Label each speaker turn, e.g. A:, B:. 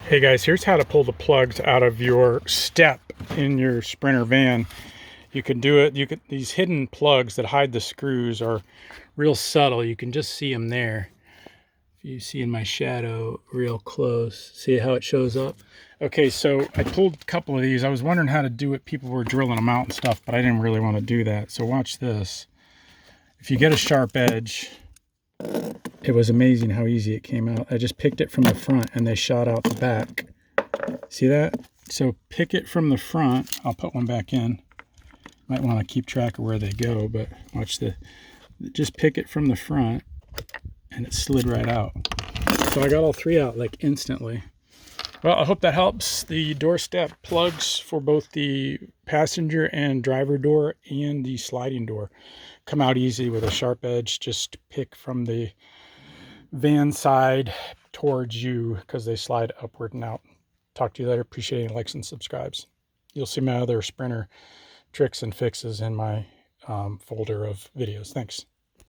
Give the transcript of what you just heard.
A: Hey guys, here's how to pull the plugs out of your step in your Sprinter van. You can do it, these hidden plugs that hide the screws are real subtle. You can just see them there. If you see in my shadow real close, see how it shows up? Okay, so I pulled a couple of these. I was wondering how to do it. People were drilling them out and stuff, but I didn't really want to do that. So watch this. If you get a sharp edge, it was amazing how easy it came out. I just picked it from the front and they shot out the back. See that? So pick it from the front. I'll put one back in. Might want to keep track of where they go, but watch just pick it from the front and it slid right out. So I got all three out like instantly. Well, I hope that helps. The doorstep plugs for both the passenger and driver door and the sliding door come out easy with a sharp edge. Just pick from the van side towards you because they slide upward and out. Talk to you later. Appreciate any likes and subscribes. You'll see my other Sprinter tricks and fixes in my folder of videos. Thanks.